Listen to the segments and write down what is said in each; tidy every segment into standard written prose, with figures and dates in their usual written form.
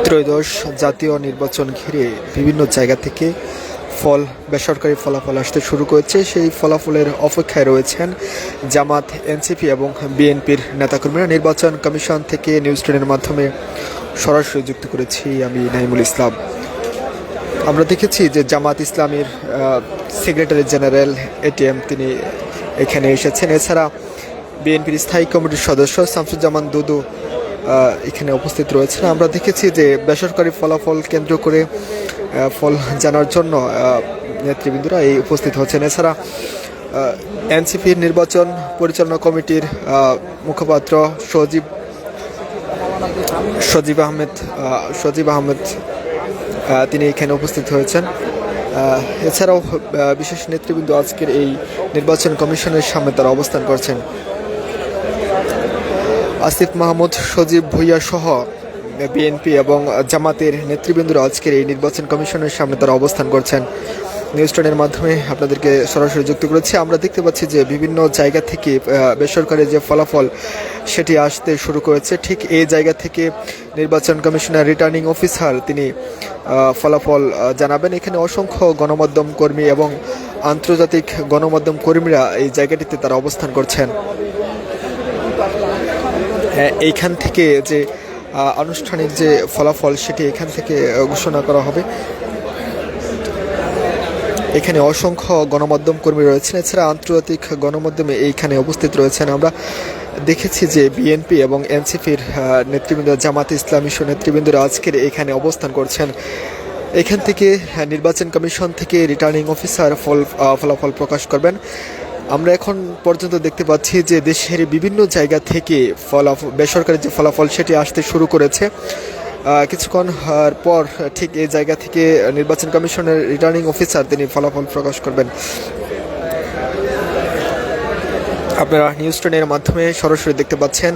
ত্রয়োদশ জাতীয় নির্বাচন ঘিরে বিভিন্ন জায়গা থেকে বেসরকারি ফলাফল আসতে শুরু করেছে। সেই ফলাফলের অপেক্ষায় রয়েছেন জামাত, এনসিপি এবং বিএনপির নেতাকর্মীরা। নির্বাচন কমিশন থেকে নিউজ টেনের মাধ্যমে সরাসরি যুক্ত করেছি আমি নাইমুল ইসলাম। আমরা দেখেছি যে জামাত ইসলামীর সেক্রেটারি জেনারেল এটিএম তিনি এখানে এসেছেন। এছাড়া বিএনপির স্থায়ী কমিটির সদস্য শামসুজ্জামান দুদু এখানে উপস্থিত রয়েছেন। আমরা দেখেছি যে বেসরকারি ফলাফল কেন্দ্র করে ফল জানার জন্য নেতৃবৃন্দরা এই উপস্থিত হচ্ছেন। এছাড়া এনসিপির নির্বাচন পরিচালনা কমিটির মুখপাত্র সজীব আহমেদ তিনি এখানে উপস্থিত হয়েছেন। এছাড়াও বিশেষ নেতৃবৃন্দ আজকের এই নির্বাচন কমিশনের সামনে তারা অবস্থান করছেন। আসিফ মাহমুদ, সজীব ভুইয়া সহ বিএনপি এবং জামাতের নেতৃবৃন্দরা আজকের এই নির্বাচন কমিশনের সামনে তারা অবস্থান করছেন। নিউজ টেনের মাধ্যমে আপনাদেরকে সরাসরি যুক্ত করেছি। আমরা দেখতে পাচ্ছি যে বিভিন্ন জায়গা থেকে বেসরকারি যে ফলাফল সেটি আসতে শুরু করেছে। ঠিক এই জায়গা থেকে নির্বাচন কমিশনের রিটার্নিং অফিসার তিনি ফলাফল জানাবেন। এখানে অসংখ্য গণমাধ্যম কর্মী এবং আন্তর্জাতিক গণমাধ্যম কর্মীরা এই জায়গাটিতে তারা অবস্থান করছেন। এইখান থেকে যে আনুষ্ঠানিক যে ফলাফল সেটি এখান থেকে ঘোষণা করা হবে। এখানে অসংখ্য গণমাধ্যম কর্মী রয়েছেন। এছাড়া আন্তর্জাতিক গণমাধ্যমে এইখানে উপস্থিত রয়েছেন। আমরা দেখেছি যে বিএনপি এবং এনসিপির নেতৃবৃন্দ, জামাত ইসলামী নেতৃবৃন্দরা আজকের এখানে অবস্থান করছেন। এখান থেকে নির্বাচন কমিশন থেকে রিটার্নিং অফিসার ফলাফল প্রকাশ করবেন। আমরা এখন পর্যন্ত দেখতে পাচ্ছি যে দেশের বিভিন্ন জায়গা থেকে বেসরকারি যে ফলাফল সেটি আসতে শুরু করেছে। কিছুক্ষণ পর ঠিক এই জায়গা থেকে নির্বাচন কমিশনের রিটার্নিং অফিসার তিনি ফলাফল প্রকাশ করবেন। আপনারা নিউজ টেনের মাধ্যমে সরাসরি দেখতে পাচ্ছেন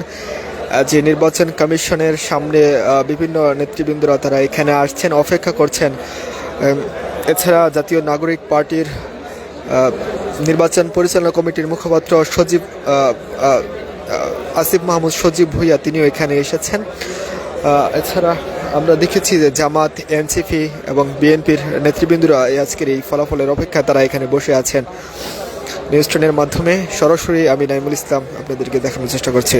যে নির্বাচন কমিশনের সামনে বিভিন্ন নেতৃবৃন্দরা তারা এখানে আসছেন, অপেক্ষা করছেন। এছাড়া জাতীয় নাগরিক পার্টির নির্বাচন পরিচালনা কমিটির মুখপাত্র আসিফ মাহমুদ সজীব ভুইয়া তিনিও এখানে এসেছেন। এছাড়া আমরা দেখেছি যে জামাত, এনসিপি এবং বিএনপির নেতৃবৃন্দরা আজকের এই ফলাফলের অপেক্ষায় তারা এখানে বসে আছেন। নিউজ টেনের মাধ্যমে সরাসরি আমি নাইমুল ইসলাম আপনাদেরকে দেখানোর চেষ্টা করছি।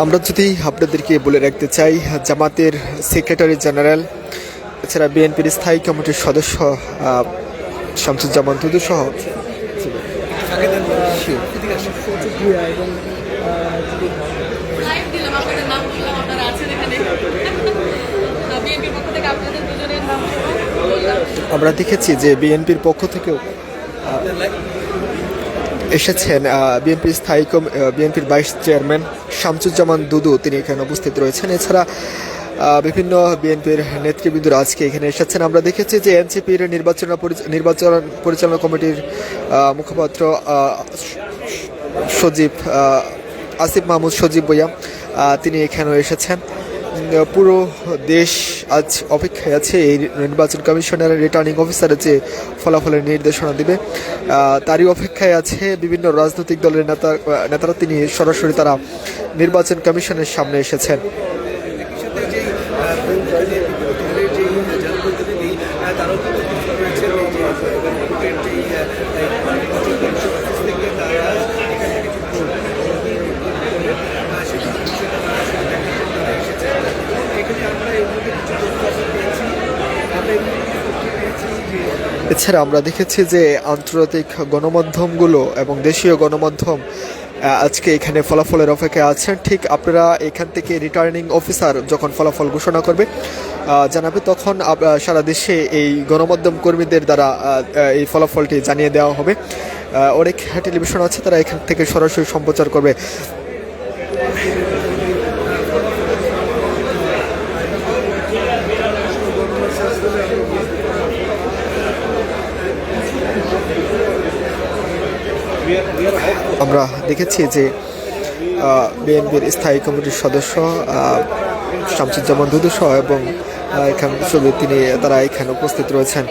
আমরা যদি আপনাদেরকে বলে রাখতে চাই, জামাতের সেক্রেটারি জেনারেল, এছাড়া বিএনপির স্থায়ী কমিটির সদস্য শামসুজ্জামান দুদু সহ আমরা দেখেছি যে বিএনপির পক্ষ থেকেও এসেছেন বিএনপির ভাইস চেয়ারম্যান শামসুজ্জামান দুদু তিনি এখানে উপস্থিত রয়েছেন। এছাড়া বিভিন্ন বিএনপির নেতৃবৃন্দরা আজকে এখানে এসেছেন। আমরা দেখেছি যে এনসিপির নির্বাচন পরিচালনা কমিটির মুখপাত্র আসিফ মাহমুদ সজীব ভুইয়া তিনি এখানেও এসেছেন। পুরো দেশ আজ অপেক্ষায় আছে এই নির্বাচন কমিশনের রিটার্নিং অফিসারের যে ফলাফলের নির্দেশনা দিবে তারই অপেক্ষায় আছে বিভিন্ন রাজনৈতিক দলের নেতারা তিনি সরাসরি তারা নির্বাচন কমিশনের সামনে এসেছেন। এছাড়া আমরা দেখেছি যে আন্তর্জাতিক গণমাধ্যমগুলো এবং দেশীয় গণমাধ্যম আজকে এখানে ফলাফলের অপেক্ষায় আছেন। ঠিক আপনারা এখান থেকে রিটার্নিং অফিসার যখন ফলাফল ঘোষণা করবে জানাবে, তখন সারা দেশে এই গণমাধ্যম কর্মীদের দ্বারা এই ফলাফলটি জানিয়ে দেওয়া হবে। অনেক টেলিভিশন আছে তারা এখান থেকে সরাসরি সম্প্রচার করবে। আমরা দেখেছি যে বিএনপির স্থায়ী কমিটির সদস্য শামসুজ্জামান দুদু সহ এবং তারা এখানে উপস্থিত রয়েছেন।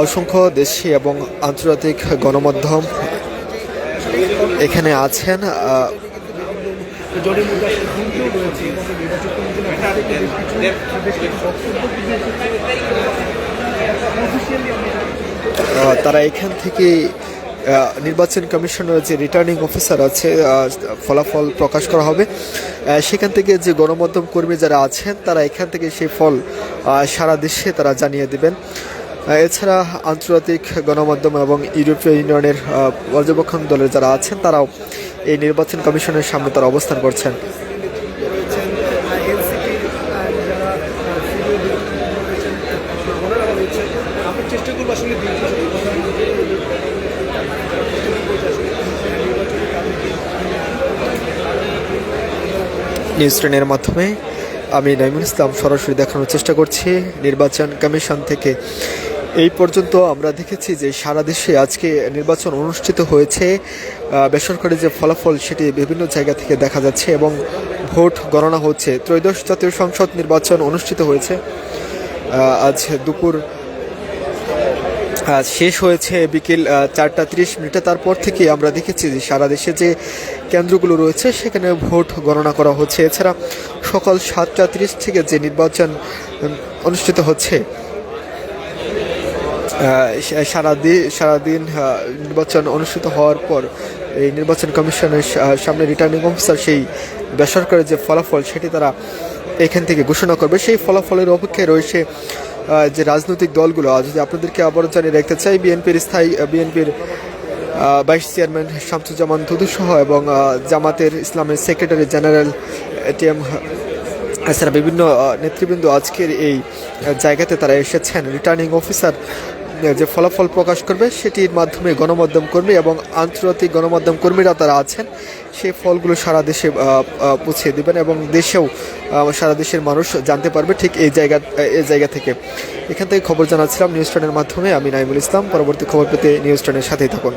অসংখ্য দেশি এবং আন্তর্জাতিক গণমাধ্যম এখানে আছেন। তারা এখান থেকে নির্বাচন কমিশনের যে রিটার্নিং অফিসার আছে, ফলাফল প্রকাশ করা হবে, সেখান থেকে যে গণমাধ্যম কর্মী যারা আছেন তারা এখান থেকে সেই ফল সারা দেশে তারা জানিয়ে দেবেন। এছাড়া আন্তর্জাতিক গণমাধ্যম এবং ইউরোপীয় ইউনিয়নের পর্যবেক্ষণ দলের যারা আছেন তারাও এই নির্বাচন কমিশনের সামনে তারা অবস্থান করছেন। নিউজ টেনের মাধ্যমে আমি নাইমুল ইসলাম সরাসরি দেখানোর চেষ্টা করছি নির্বাচন কমিশন থেকে। এই পর্যন্ত আমরা দেখেছি যে সারা দেশে আজকে নির্বাচন অনুষ্ঠিত হয়েছে। বেসরকারি যে ফলাফল সেটি বিভিন্ন জায়গা থেকে দেখা যাচ্ছে এবং ভোট গণনা হচ্ছে। ত্রয়োদশ জাতীয় সংসদ নির্বাচন অনুষ্ঠিত হয়েছে। আজ দুপুর শেষ হয়েছে বিকেল 4:30। তারপর থেকে আমরা দেখেছি যে সারা দেশে যে কেন্দ্রগুলো রয়েছে সেখানে ভোট গণনা করা হচ্ছে। এছাড়া সকাল 7:30 থেকে যে নির্বাচন অনুষ্ঠিত হচ্ছে, সারাদিন নির্বাচন অনুষ্ঠিত হওয়ার পর এই নির্বাচন কমিশনের সামনে রিটার্নিং অফিসার সেই বেসরকারি যে ফলাফল সেটি তারা এখান থেকে ঘোষণা করবে। সেই ফলাফলের অপেক্ষায় রয়েছে যে রাজনৈতিক দলগুলো। যদি আপনাদেরকে আবারও জানিয়ে রাখতে চাই, বিএনপির ভাইস চেয়ারম্যান শামসুজ্জামান দুদু সহ এবং জামাতের ইসলামের সেক্রেটারি জেনারেল ATM এছাড়া বিভিন্ন নেতৃবৃন্দ আজকের এই জায়গাতে তারা এসেছেন। রিটার্নিং অফিসার যে ফলাফল প্রকাশ করবে সেটির মাধ্যমে গণমাধ্যম কর্মী এবং আন্তর্জাতিক গণমাধ্যম কর্মীরা তারা আছেন সেই ফলগুলো সারা দেশে পৌঁছে দেবেন এবং দেশেও সারা দেশের মানুষ জানতে পারবে ঠিক এই জায়গা থেকে। এখান থেকে খবর জানাচ্ছিলাম নিউজ টেনের মাধ্যমে আমি নাইমুল ইসলাম। পরবর্তী খবর পেতে নিউজ টেনের সাথেই থাকুন।